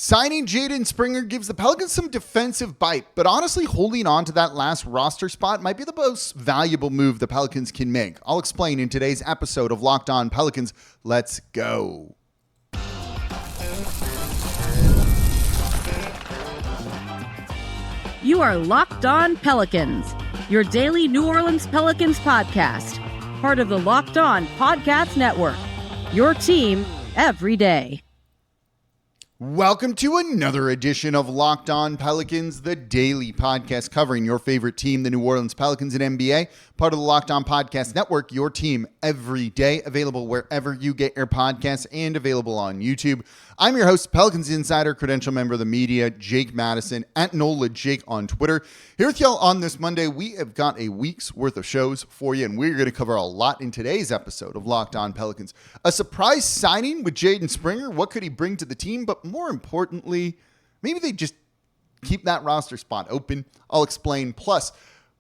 Signing Jaden Springer gives the Pelicans some defensive bite, but honestly, holding on to that last roster spot might be the most valuable move the Pelicans can make. I'll explain in today's episode of Locked On Pelicans. Let's go. You are Locked On Pelicans, your daily New Orleans Pelicans podcast, part of the Locked On Podcast Network, your team every day. Welcome to another edition of Locked On Pelicans, the daily podcast covering your favorite team, the New Orleans Pelicans and NBA, part of the Locked On Podcast Network, your team every day, available wherever you get your podcasts and available on YouTube. I'm your host, Pelicans Insider, credential member of the media, Jake Madison, at NOLA Jake on Twitter. Here with y'all on this Monday, we have got a week's worth of shows for you, and we're going to cover a lot in today's episode of Locked On Pelicans. A surprise signing with Jaden Springer. What could he bring to the team? But more importantly, maybe they just keep that roster spot open. I'll explain. Plus,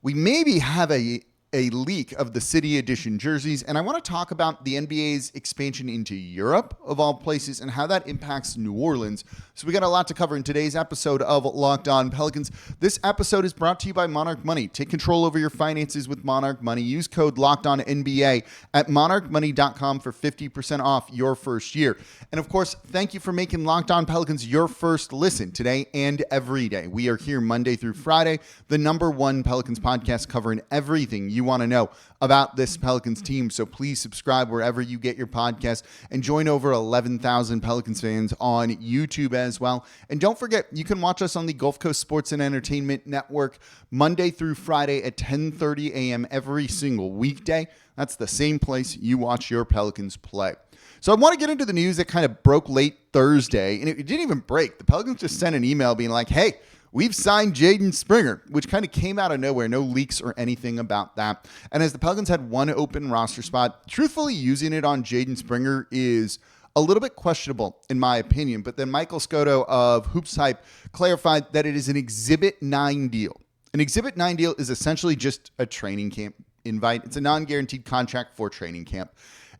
we maybe have a leak of the City Edition jerseys, and I want to talk about the NBA's expansion into Europe, of all places, and how that impacts New Orleans. So we got a lot to cover in today's episode of Locked On Pelicans. This episode is brought to you by Monarch Money. Take control over your finances with Monarch Money. Use code LOCKEDONNBA at monarchmoney.com for 50% off your first year. And of course, thank you for making Locked On Pelicans your first listen today and every day. We are here Monday through Friday, the number one Pelicans podcast covering everything you want to know about this Pelicans team. So please subscribe wherever you get your podcast and join over 11,000 Pelicans fans on YouTube as well. And don't forget, you can watch us on the Gulf Coast Sports and Entertainment Network Monday through Friday at 10:30 a.m. every single weekday. That's the same place you watch your Pelicans play. So I want to get into the news that kind of broke late Thursday, and it didn't even break. The Pelicans just sent an email being like, hey, we've signed Jaden Springer, which kind of came out of nowhere. No leaks or anything about that. And as the Pelicans had one open roster spot, truthfully, using it on Jaden Springer is a little bit questionable, in my opinion. But then Michael Scotto of Hoops Hype clarified that it is an Exhibit 9 deal. An Exhibit 9 deal is essentially just a training camp invite. It's a non-guaranteed contract for training camp.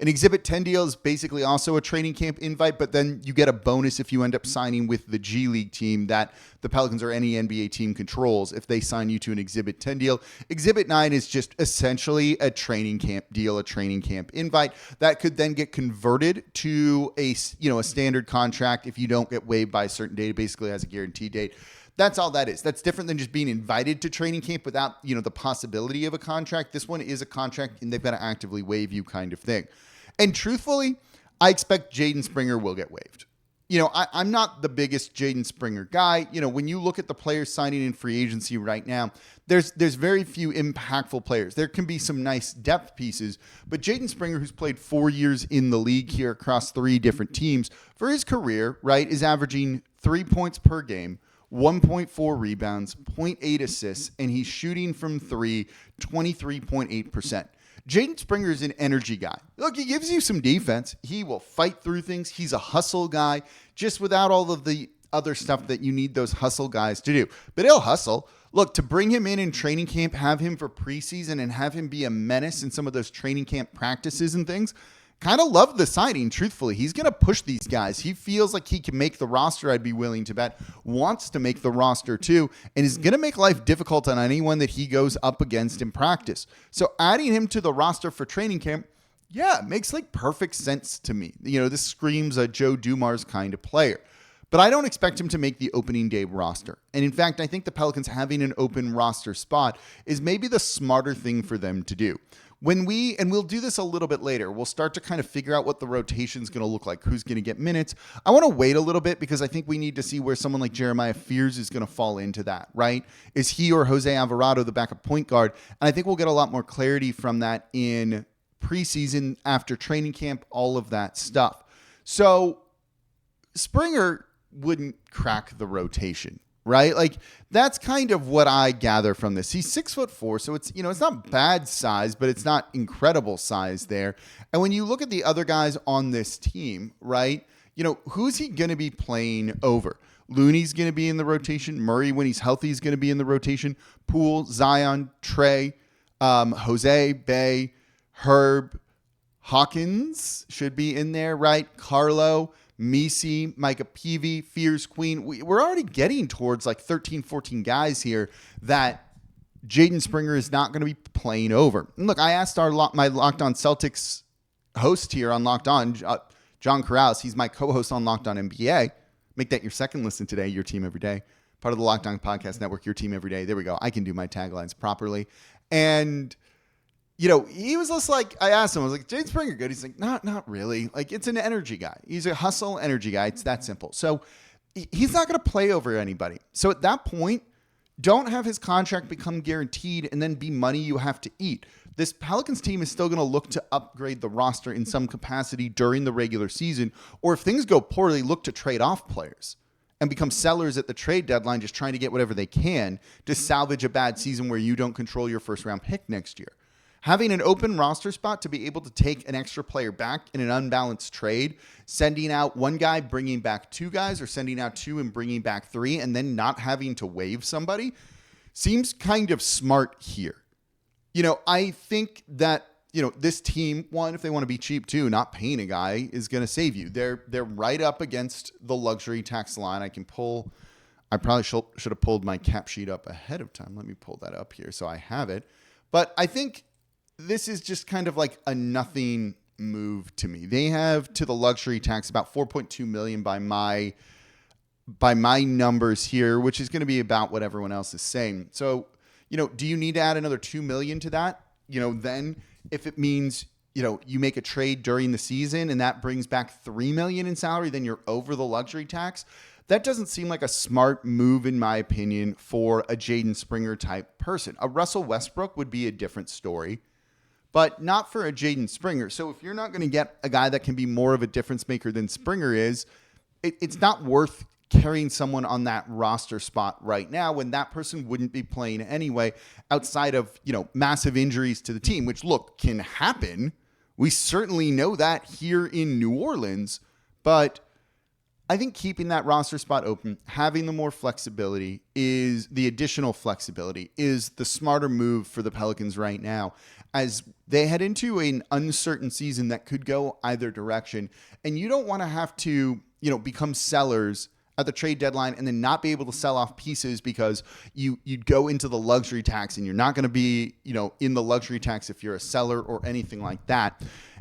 An Exhibit 10 deal is basically also a training camp invite, but then you get a bonus if you end up signing with the G League team that the Pelicans or any NBA team controls if they sign you to an Exhibit 10 deal. Exhibit 9 is just essentially a training camp deal, a training camp invite that could then get converted to a standard contract if you don't get waived by a certain date. It basically has a guaranteed date. That's all that is. That's different than just being invited to training camp without, the possibility of a contract. This one is a contract and they've got to actively waive you kind of thing. And truthfully, I expect Jaden Springer will get waived. I'm not the biggest Jaden Springer guy. When you look at the players signing in free agency right now, there's very few impactful players. There can be some nice depth pieces, but Jaden Springer, who's played 4 years in the league here across 3 different teams, for his career, right, is averaging 3 points per game, 1.4 rebounds, 0.8 assists, and he's shooting from 3, 23.8%. Jaden Springer is an energy guy. Look, he gives you some defense. He will fight through things. He's a hustle guy, just without all of the other stuff that you need those hustle guys to do. But he'll hustle. Look, to bring him in training camp, have him for preseason, and have him be a menace in some of those training camp practices and things, kind of love the signing, truthfully. He's going to push these guys. He feels like he can make the roster, I'd be willing to bet. Wants to make the roster too, and is going to make life difficult on anyone that he goes up against in practice. So adding him to the roster for training camp, yeah, makes perfect sense to me. This screams a Joe Dumars kind of player. But I don't expect him to make the opening day roster. And in fact, I think the Pelicans having an open roster spot is maybe the smarter thing for them to do. And we'll do this a little bit later, we'll start to kind of figure out what the rotation is going to look like, who's going to get minutes. I want to wait a little bit because I think we need to see where someone like Jeremiah Fears is going to fall into that, right? Is he or Jose Alvarado the backup point guard? And I think we'll get a lot more clarity from that in preseason, after training camp, all of that stuff. So Springer wouldn't crack the rotation, right? That's kind of what I gather from this. He's 6'4", so it's, it's not bad size, but it's not incredible size there. And when you look at the other guys on this team, right, who's he going to be playing over? Looney's going to be in the rotation. Murray, when he's healthy, is going to be in the rotation. Poole, Zion, Trey, Jose, Bay, Herb, Hawkins should be in there, right? Carlo, Misi, Micah Peavy, Fears Queen. We're already getting towards like 13, 14 guys here that Jaden Springer is not going to be playing over. And look, I asked my Locked On Celtics host here on Locked On, John Corrales. He's my co-host on Locked On NBA. Make that your second listen today, your team every day. Part of the Locked On Podcast Network, your team every day. There we go. I can do my taglines properly. And, he was just like, I asked him, I was like, Jaden Springer good? He's like, not really. Like, it's an energy guy. He's a hustle energy guy. It's that simple. So he's not going to play over anybody. So at that point, don't have his contract become guaranteed and then be money you have to eat. This Pelicans team is still going to look to upgrade the roster in some capacity during the regular season, or if things go poorly, look to trade off players and become sellers at the trade deadline, just trying to get whatever they can to salvage a bad season where you don't control your first round pick next year. Having an open roster spot to be able to take an extra player back in an unbalanced trade, sending out one guy, bringing back two guys, or sending out two and bringing back three, and then not having to waive somebody seems kind of smart here. I think that, this team, one, if they want to be cheap too, not paying a guy is going to save you. They're right up against the luxury tax line. I probably should have pulled my cap sheet up ahead of time. Let me pull that up here so I have it. But I think this is just kind of like a nothing move to me. They have to the luxury tax about $4.2 million by my numbers here, which is going to be about what everyone else is saying. So, do you need to add another $2 million to that? Then if it means, you make a trade during the season and that brings back $3 million in salary, then you're over the luxury tax. That doesn't seem like a smart move, in my opinion, for a Jaden Springer type person. A Russell Westbrook would be a different story, but not for a Jaden Springer. So if you're not going to get a guy that can be more of a difference maker than Springer is, it's not worth carrying someone on that roster spot right now when that person wouldn't be playing anyway, outside of, massive injuries to the team, which, look, can happen. We certainly know that here in New Orleans, but I think keeping that roster spot open, having the more flexibility is the additional flexibility is the smarter move for the Pelicans right now as they head into an uncertain season that could go either direction. And you don't want to have to, become sellers at the trade deadline and then not be able to sell off pieces because you'd go into the luxury tax and you're not going to be, in the luxury tax if you're a seller or anything like that.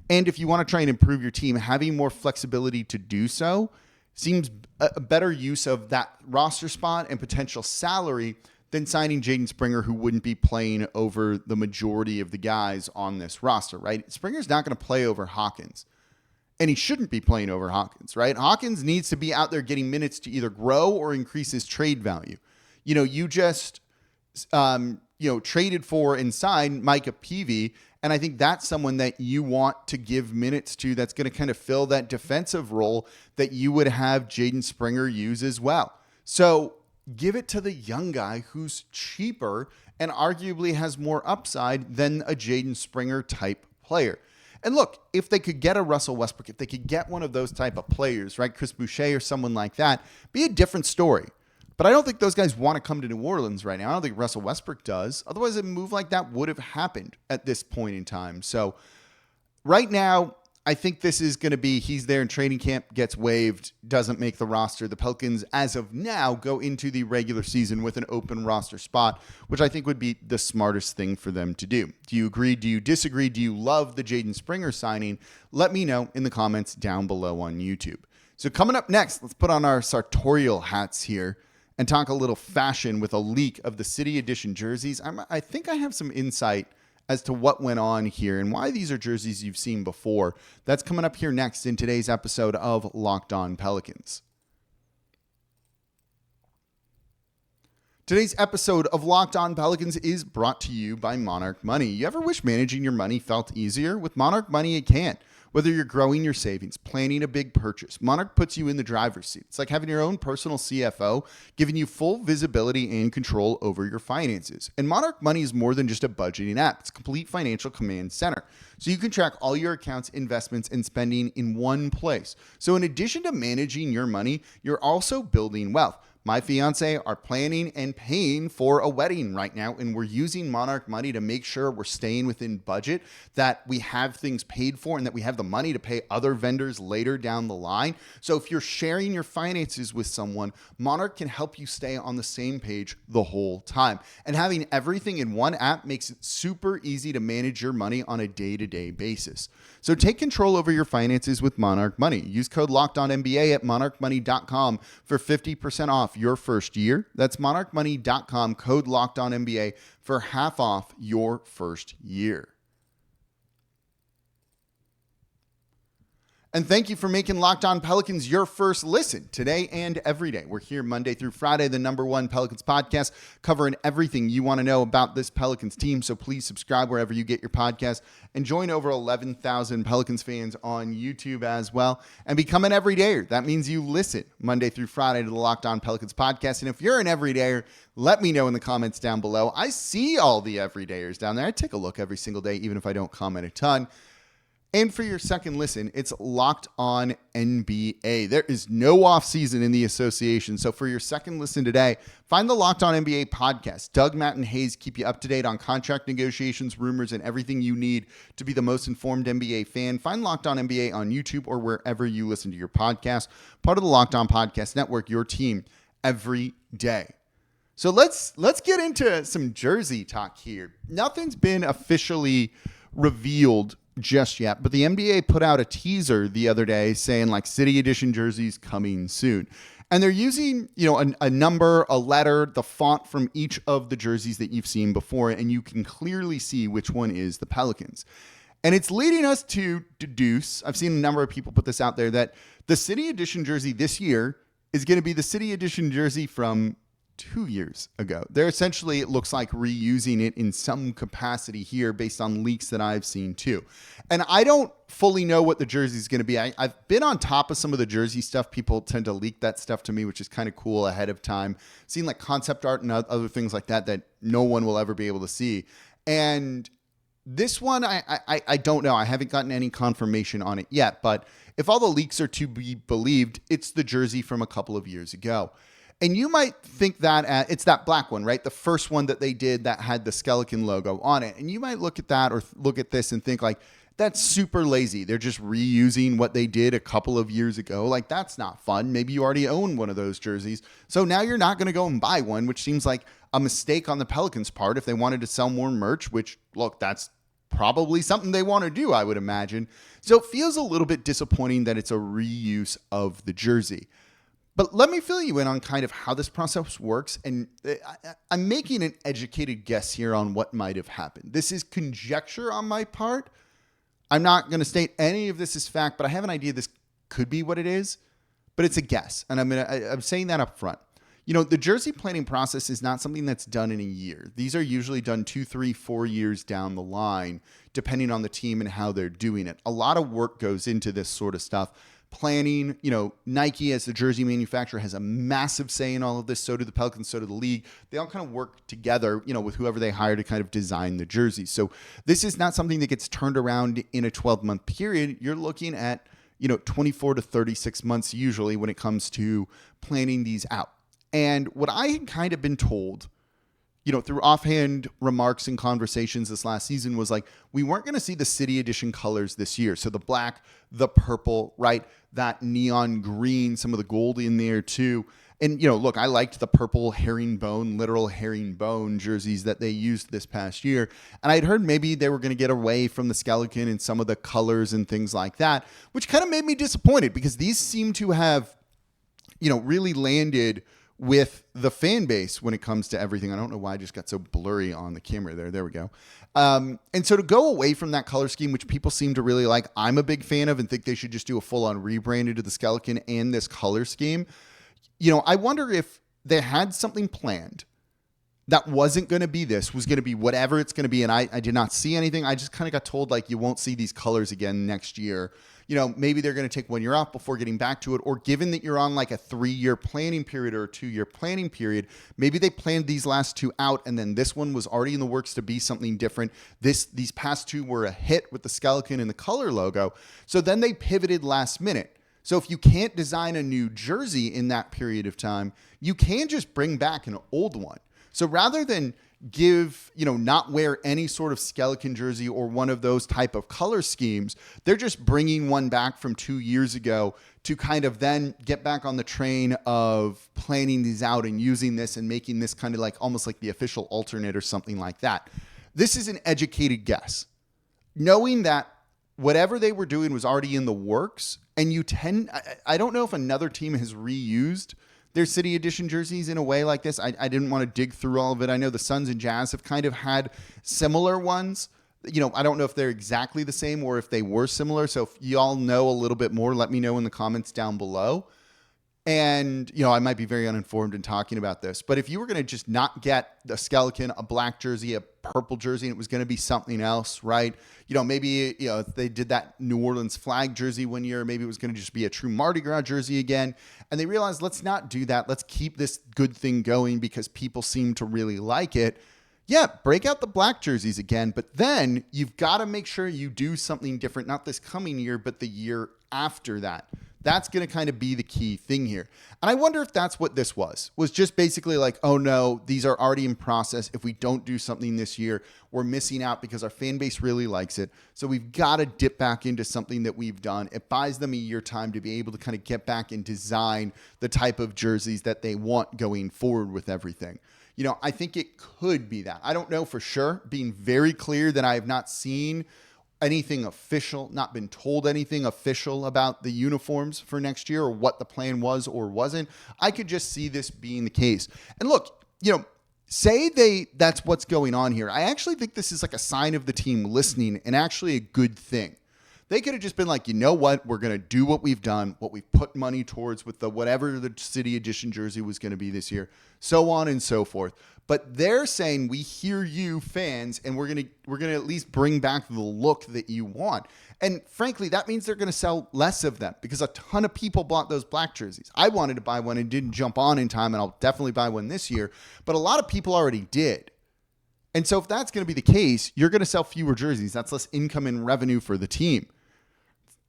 And if you want to try and improve your team, having more flexibility to do so seems a better use of that roster spot and potential salary than signing Jaden Springer, who wouldn't be playing over the majority of the guys on this roster, right? Springer's not going to play over Hawkins. And he shouldn't be playing over Hawkins, right? Hawkins needs to be out there getting minutes to either grow or increase his trade value. You just, traded for and signed Micah Peavy. And I think that's someone that you want to give minutes to that's going to kind of fill that defensive role that you would have Jaden Springer use as well. So give it to the young guy who's cheaper and arguably has more upside than a Jaden Springer type player. And look, if they could get a Russell Westbrook, if they could get one of those type of players, right, Chris Boucher or someone like that, be a different story. But I don't think those guys want to come to New Orleans right now. I don't think Russell Westbrook does. Otherwise, a move like that would have happened at this point in time. So right now, I think this is going to be, he's there in training camp, gets waived, doesn't make the roster. The Pelicans, as of now, go into the regular season with an open roster spot, which I think would be the smartest thing for them to do. Do you agree? Do you disagree? Do you love the Jaden Springer signing? Let me know in the comments down below on YouTube. So coming up next, let's put on our sartorial hats here and talk a little fashion with a leak of the City Edition jerseys. I think I have some insight as to what went on here and why these are jerseys you've seen before. That's coming up here next in today's episode of Locked On Pelicans. Today's episode of Locked On Pelicans is brought to you by Monarch Money. You ever wish managing your money felt easier? With Monarch Money, it can. Whether you're growing your savings, planning a big purchase, Monarch puts you in the driver's seat. It's like having your own personal CFO, giving you full visibility and control over your finances. And Monarch Money is more than just a budgeting app. It's a complete financial command center. So you can track all your accounts, investments, and spending in one place. So in addition to managing your money, you're also building wealth. my fiance are planning and paying for a wedding right now, and we're using Monarch Money to make sure we're staying within budget, that we have things paid for, and that we have the money to pay other vendors later down the line. So if you're sharing your finances with someone, Monarch can help you stay on the same page the whole time. And having everything in one app makes it super easy to manage your money on a day-to-day basis. So take control over your finances with Monarch Money. Use code LOCKEDONNBA at monarchmoney.com for 50% off your first year. That's monarchmoney.com, code LOCKEDONNBA for half off your first year. And thank you for making Locked On Pelicans your first listen today and every day. We're here Monday through Friday, the #1 Pelicans podcast, covering everything you want to know about this Pelicans team. So please subscribe wherever you get your podcast and join over 11,000 Pelicans fans on YouTube as well and become an everydayer. That means you listen Monday through Friday to the Locked On Pelicans podcast. And if you're an everydayer, let me know in the comments down below. I see all the everydayers down there. I take a look every single day, even if I don't comment a ton. And for your second listen, it's Locked On NBA. There is no off season in the association. So for your second listen today, find the Locked On NBA podcast. Doug, Matt, and Hayes keep you up to date on contract negotiations, rumors, and everything you need to be the most informed NBA fan. Find Locked On NBA on YouTube or wherever you listen to your podcast. Part of the Locked On Podcast Network, your team every day. So let's get into some jersey talk here. Nothing's been officially revealed just yet, but the NBA put out a teaser the other day saying like City Edition jerseys coming soon. And they're using, a number, a letter, the font from each of the jerseys that you've seen before, and you can clearly see which one is the Pelicans. And it's leading us to deduce, I've seen a number of people put this out there, that the City Edition jersey this year is going to be the City Edition jersey from 2 years ago. They're essentially, it looks like, reusing it in some capacity here based on leaks that I've seen too. And I don't fully know what the jersey is going to be. I've been on top of some of the jersey stuff. People tend to leak that stuff to me, which is kind of cool ahead of time. Seen like concept art and other things like that no one will ever be able to see. And this one, I don't know. I haven't gotten any confirmation on it yet. But if all the leaks are to be believed, it's the jersey from a couple of years ago. And you might think that it's that black one, right? The first one that they did that had the skeleton logo on it. And you might look at that or look at this and think like, that's super lazy. They're just reusing what they did a couple of years ago. Like, that's not fun. Maybe you already own one of those jerseys. So now you're not going to go and buy one, which seems like a mistake on the Pelicans' part if they wanted to sell more merch, which, look, that's probably something they want to do, I would imagine. So it feels a little bit disappointing that it's a reuse of the jersey. But let me fill you in on kind of how this process works. And I'm making an educated guess here on what might have happened. This is conjecture on my part. I'm not going to state any of this as fact, but I have an idea this could be what it is. But it's a guess. And I'm saying that up front. The jersey planning process is not something that's done in a year. These are usually done 2, 3, 4 years down the line, depending on the team and how they're doing it. A lot of work goes into this sort of stuff. Planning, Nike as the jersey manufacturer has a massive say in all of this. So do the Pelicans, so do the league. They all kind of work together, with whoever they hire to kind of design the jerseys. So this is not something that gets turned around in a 12-month period. You're looking at, 24 to 36 months usually when it comes to planning these out. And what I had kind of been told, through offhand remarks and conversations this last season was like, we weren't going to see the City Edition colors this year. So the black, the purple, right? That neon green, some of the gold in there too. And, look, I liked the purple herringbone, literal herringbone jerseys that they used this past year. And I'd heard maybe they were going to get away from the skeleton and some of the colors and things like that, which kind of made me disappointed because these seem to have, really landed with the fan base when it comes to everything. I don't know why I just got so blurry on the camera there. There we go. And so to go away from that color scheme, which people seem to really like, I'm a big fan of and think they should just do a full-on rebrand into the skeleton and this color scheme. I wonder if they had something planned that wasn't going to be this, was going to be whatever it's going to be. And I did not see anything. I just kind of got told like, you won't see these colors again next year. Maybe they're going to take 1 year off before getting back to it. Or given that you're on like a 3-year planning period or a 2-year planning period, maybe they planned these last two out. And then this one was already in the works to be something different. These past two were a hit with the skeleton and the color logo. So then they pivoted last minute. So if you can't design a new jersey in that period of time, you can just bring back an old one. So rather than not wear any sort of skeleton jersey or one of those type of color schemes, they're just bringing one back from 2 years ago to kind of then get back on the train of planning these out and using this and making this kind of like almost like the official alternate or something like that. This is an educated guess, knowing that whatever they were doing was already in the works. And I don't know if another team has reused their City Edition jerseys in a way like this. I didn't want to dig through all of it. I know the Suns and Jazz have kind of had similar ones. I don't know if they're exactly the same or if they were similar. So if y'all know a little bit more, let me know in the comments down below. And, I might be very uninformed in talking about this, but if you were going to just not get a skeleton, a black jersey, a purple jersey, and it was going to be something else, right? Maybe, if they did that New Orleans flag jersey one year, maybe it was going to just be a true Mardi Gras jersey again. And they realized, let's not do that. Let's keep this good thing going because people seem to really like it. Yeah, break out the black jerseys again, but then you've got to make sure you do something different, not this coming year, but the year after that. That's going to kind of be the key thing here. And I wonder if that's what this was just basically like, oh no, these are already in process. If we don't do something this year, we're missing out because our fan base really likes it. So we've got to dip back into something that we've done. It buys them a year time to be able to kind of get back and design the type of jerseys that they want going forward with everything. I think it could be that. I don't know for sure, being very clear that I have not seen anything official, not been told anything official about the uniforms for next year or what the plan was or wasn't. I could just see this being the case. And look, say that's what's going on here. I actually think this is like a sign of the team listening and actually a good thing. They could have just been like, you know what? We're going to do what we've done, what we've put money towards with the whatever the City Edition jersey was going to be this year, so on and so forth. But they're saying, we hear you fans, and we're going to at least bring back the look that you want. And frankly, that means they're going to sell less of them because a ton of people bought those black jerseys. I wanted to buy one and didn't jump on in time, and I'll definitely buy one this year. But a lot of people already did. And so if that's going to be the case, you're going to sell fewer jerseys. That's less income and revenue for the team.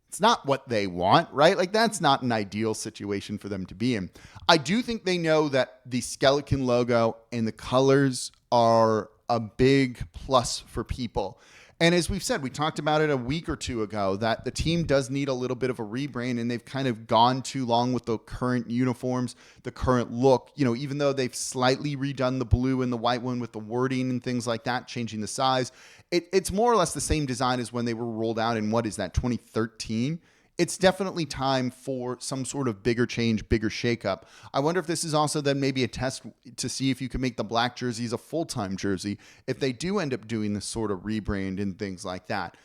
It's not what they want, right? Like, that's not an ideal situation for them to be in. I do think they know that the skeleton logo and the colors are a big plus for people. And as we've said, we talked about it a week or two ago, that the team does need a little bit of a rebrand, and they've kind of gone too long with the current uniforms, the current look, even though they've slightly redone the blue and the white one with the wording and things like that, changing the size. It's more or less the same design as when they were rolled out in, 2013? It's definitely time for some sort of bigger change, bigger shakeup. I wonder if this is also then maybe a test to see if you can make the black jerseys a full-time jersey if they do end up doing this sort of rebrand and things like that.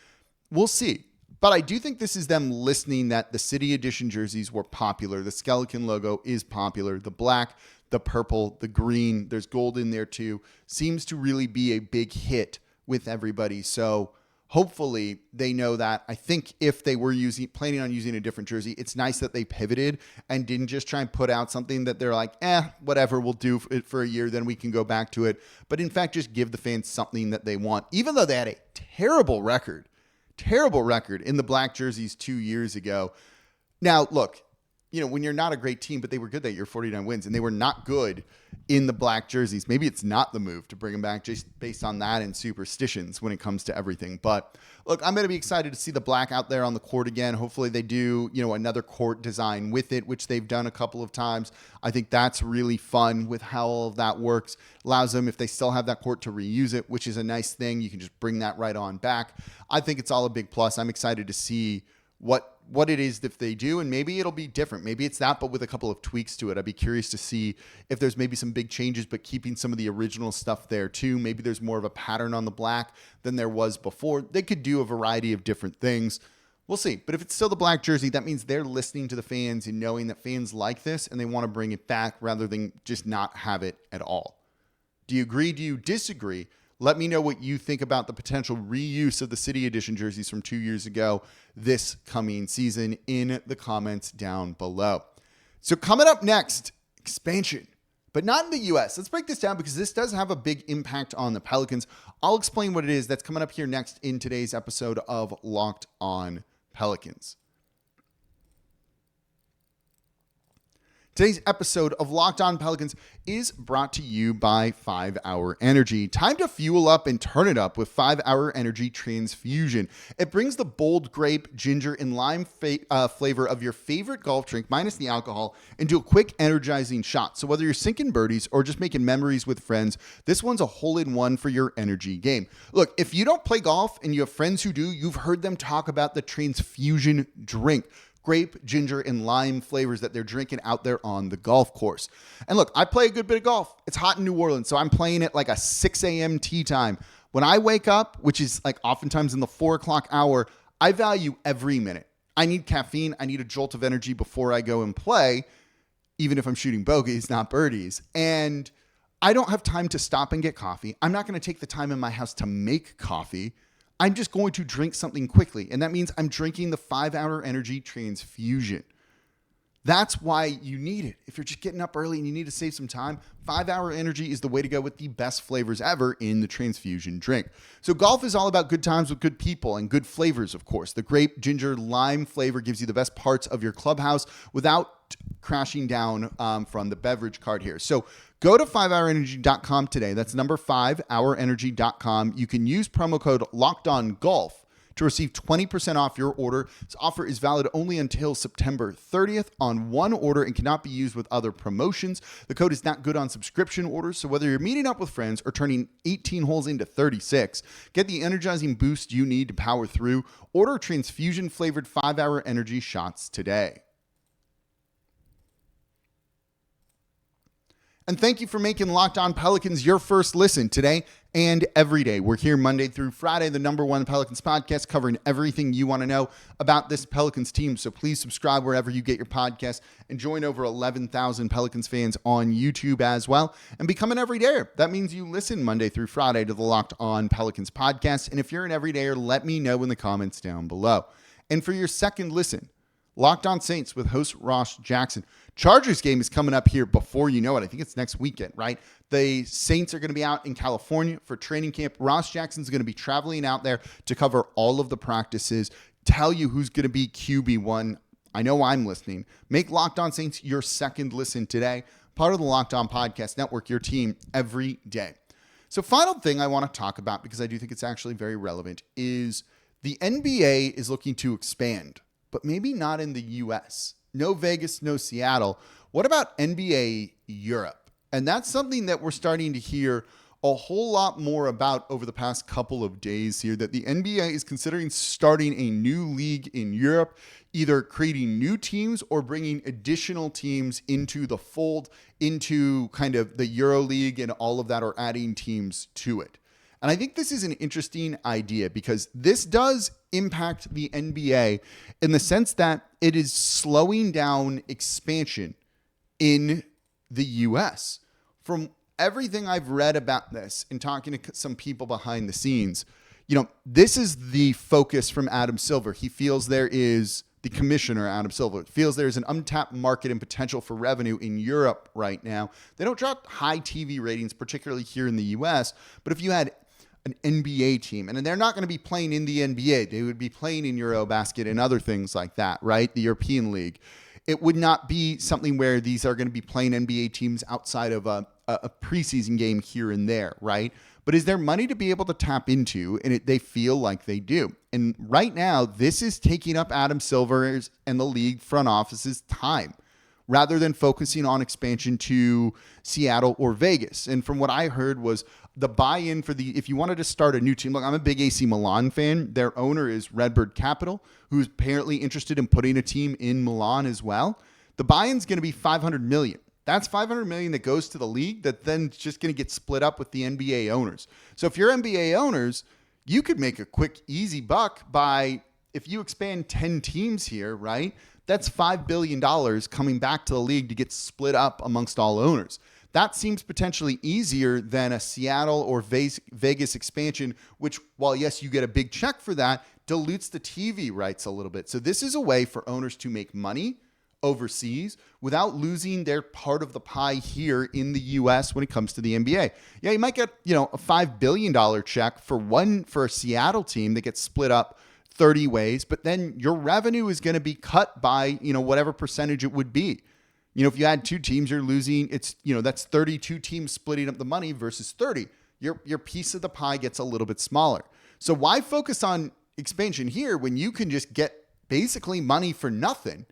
We'll see. But I do think this is them listening that the City Edition jerseys were popular. The skeleton logo is popular. The black, the purple, the green, there's gold in there too, seems to really be a big hit with everybody. So hopefully they know that. I think if they were planning on using a different jersey, it's nice that they pivoted and didn't just try and put out something that they're like, whatever, we'll do it for a year, then we can go back to it. But in fact, just give the fans something that they want, even though they had a terrible record in the black jerseys 2 years ago. Now, look, when you're not a great team, but they were good that year, 49 wins, and they were not good in the black jerseys. Maybe it's not the move to bring them back just based on that and superstitions when it comes to everything. But look, I'm going to be excited to see the black out there on the court again. Hopefully they do, another court design with it, which they've done a couple of times. I think that's really fun with how all of that works. Allows them, if they still have that court, to reuse it, which is a nice thing. You can just bring that right on back. I think it's all a big plus. I'm excited to see what it is if they do, and maybe it'll be different. Maybe it's that, but with a couple of tweaks to it. I'd be curious to see if there's maybe some big changes, but keeping some of the original stuff there too. Maybe there's more of a pattern on the black than there was before. They could do a variety of different things. We'll see. But if it's still the black jersey, that means they're listening to the fans and knowing that fans like this and they want to bring it back rather than just not have it at all. Do you agree? Do you disagree? Let me know what you think about the potential reuse of the City Edition jerseys from 2 years ago this coming season in the comments down below. So coming up next, expansion, but not in the U.S. Let's break this down because this does have a big impact on the Pelicans. I'll explain what it is that's coming up here next in today's episode of Locked On Pelicans. Today's episode of Locked On Pelicans is brought to you by 5 Hour Energy. Time to fuel up and turn it up with 5 Hour Energy Transfusion. It brings the bold grape, ginger, and lime flavor of your favorite golf drink, minus the alcohol, into a quick, energizing shot. So whether you're sinking birdies or just making memories with friends, this one's a hole-in-one for your energy game. Look, if you don't play golf and you have friends who do, you've heard them talk about the Transfusion drink. Grape, ginger, and lime flavors that they're drinking out there on the golf course. And look, I play a good bit of golf. It's hot in New Orleans, so I'm playing it like a 6 a.m. tee time. When I wake up, which is like oftentimes in the 4 o'clock hour, I value every minute. I need caffeine. I need a jolt of energy before I go and play, even if I'm shooting bogeys, not birdies. And I don't have time to stop and get coffee. I'm not going to take the time in my house to make coffee. I'm just going to drink something quickly. And that means I'm drinking the 5 Hour Energy Transfusion. That's why you need it. If you're just getting up early and you need to save some time, 5 Hour Energy is the way to go with the best flavors ever in the Transfusion drink. So golf is all about good times with good people and good flavors, of course. The grape, ginger, lime flavor gives you the best parts of your clubhouse without crashing down from the beverage cart here. So go to 5hourenergy.com today. That's number 5hourenergy.com. You can use promo code LOCKEDONGOLF to receive 20% off your order. This offer is valid only until September 30th on one order and cannot be used with other promotions. The code is not good on subscription orders, so whether you're meeting up with friends or turning 18 holes into 36, get the energizing boost you need to power through. Order transfusion-flavored 5 Hour Energy shots today. And thank you for making Locked On Pelicans your first listen today and every day. We're here Monday through Friday, the number one Pelicans podcast, covering everything you want to know about this Pelicans team. So please subscribe wherever you get your podcast and join over 11,000 Pelicans fans on YouTube as well and become an everydayer. That means you listen Monday through Friday to the Locked On Pelicans podcast. And if you're an everydayer, let me know in the comments down below. And for your second listen, Locked On Saints with host Ross Jackson. Chargers game is coming up here before you know it. I think it's next weekend, right? The Saints are going to be out in California for training camp. Ross Jackson's going to be traveling out there to cover all of the practices, tell you who's going to be QB1. I know I'm listening. Make Locked On Saints your second listen today. Part of the Locked On Podcast Network, your team every day. So final thing I want to talk about, because I do think it's actually very relevant, is the NBA is looking to expand, but maybe not in the U.S. No Vegas, no Seattle. What about NBA Europe? And that's something that we're starting to hear a whole lot more about over the past couple of days here, that the NBA is considering starting a new league in Europe, either creating new teams or bringing additional teams into the fold, into kind of the Euro League and all of that, or adding teams to it. And I think this is an interesting idea because this does impact the NBA in the sense that it is slowing down expansion in the US. From everything I've read about this and talking to some people behind the scenes, this is the focus from Adam Silver. He feels there is, the commissioner, Adam Silver, feels there's an untapped market and potential for revenue in Europe right now. They don't drop high TV ratings, particularly here in the US, but if you had an NBA team, and they're not going to be playing in the NBA. They would be playing in Eurobasket and other things like that, right? The European League. It would not be something where these are going to be playing NBA teams outside of a preseason game here and there, right? But is there money to be able to tap into? And they feel like they do. And right now, this is taking up Adam Silver's and the league front office's time, rather than focusing on expansion to Seattle or Vegas. And from what I heard was the buy-in for if you wanted to start a new team, look, I'm a big AC Milan fan. Their owner is Redbird Capital, who's apparently interested in putting a team in Milan as well. The buy-in's going to be $500 million. That's $500 million that goes to the league that then is just going to get split up with the NBA owners. So if you're NBA owners, you could make a quick, easy buck if you expand 10 teams here, right? That's $5 billion coming back to the league to get split up amongst all owners. That seems potentially easier than a Seattle or Vegas expansion, which, while yes, you get a big check for that, dilutes the TV rights a little bit. So this is a way for owners to make money overseas without losing their part of the pie here in the US when it comes to the NBA. Yeah, you might get, a $5 billion check for a Seattle team that gets split up 30 ways, but then your revenue is going to be cut by, whatever percentage it would be. If you add two teams, you're losing. That's 32 teams splitting up the money versus 30. Your piece of the pie gets a little bit smaller. So why focus on expansion here when you can just get basically money for nothing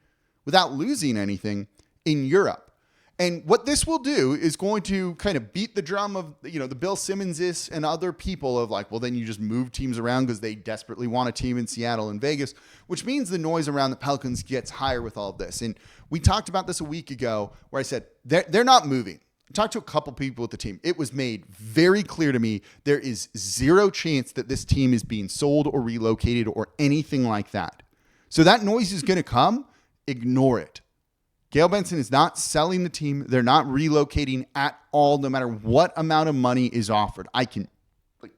without losing anything in Europe? And what this will do is going to kind of beat the drum of, the Bill Simmonses and other people of like, well, then you just move teams around because they desperately want a team in Seattle and Vegas, which means the noise around the Pelicans gets higher with all of this. And we talked about this a week ago where I said, they're not moving. I talked to a couple people with the team. It was made very clear to me there is zero chance that this team is being sold or relocated or anything like that. So that noise is going to come. Ignore it. Gayle Benson is not selling the team. They're not relocating at all, no matter what amount of money is offered. I can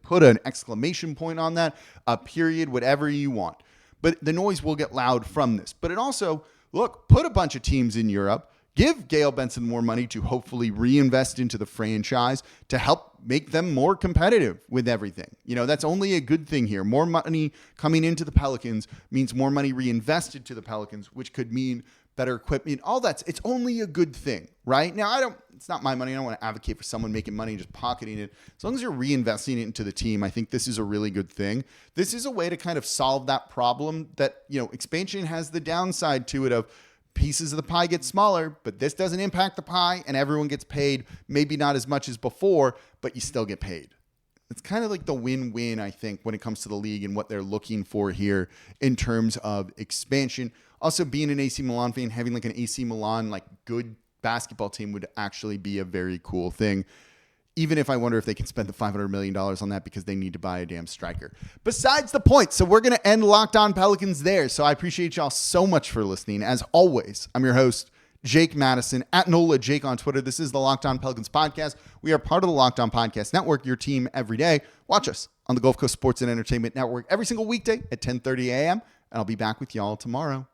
put an exclamation point on that, a period, whatever you want. But the noise will get loud from this. But it also, put a bunch of teams in Europe, give Gayle Benson more money to hopefully reinvest into the franchise to help make them more competitive with everything. That's only a good thing here. More money coming into the Pelicans means more money reinvested to the Pelicans, which could mean better equipment, all that's, it's only a good thing, right? Now, it's not my money. I don't want to advocate for someone making money and just pocketing it. As long as you're reinvesting it into the team, I think this is a really good thing. This is a way to kind of solve that problem that, expansion has the downside to it of pieces of the pie get smaller, but this doesn't impact the pie and everyone gets paid, maybe not as much as before, but you still get paid. It's kind of like the win-win, I think, when it comes to the league and what they're looking for here in terms of expansion. Also, being an AC Milan fan, having an AC Milan, good basketball team would actually be a very cool thing. Even if I wonder if they can spend the $500 million on that because they need to buy a damn striker. Besides the point, so we're going to end Locked On Pelicans there. So I appreciate y'all so much for listening. As always, I'm your host, Jake Madison, at NOLA Jake on Twitter. This is the Locked On Pelicans podcast. We are part of the Locked On Podcast Network, your team every day. Watch us on the Gulf Coast Sports and Entertainment Network every single weekday at 10:30 a.m. And I'll be back with y'all tomorrow.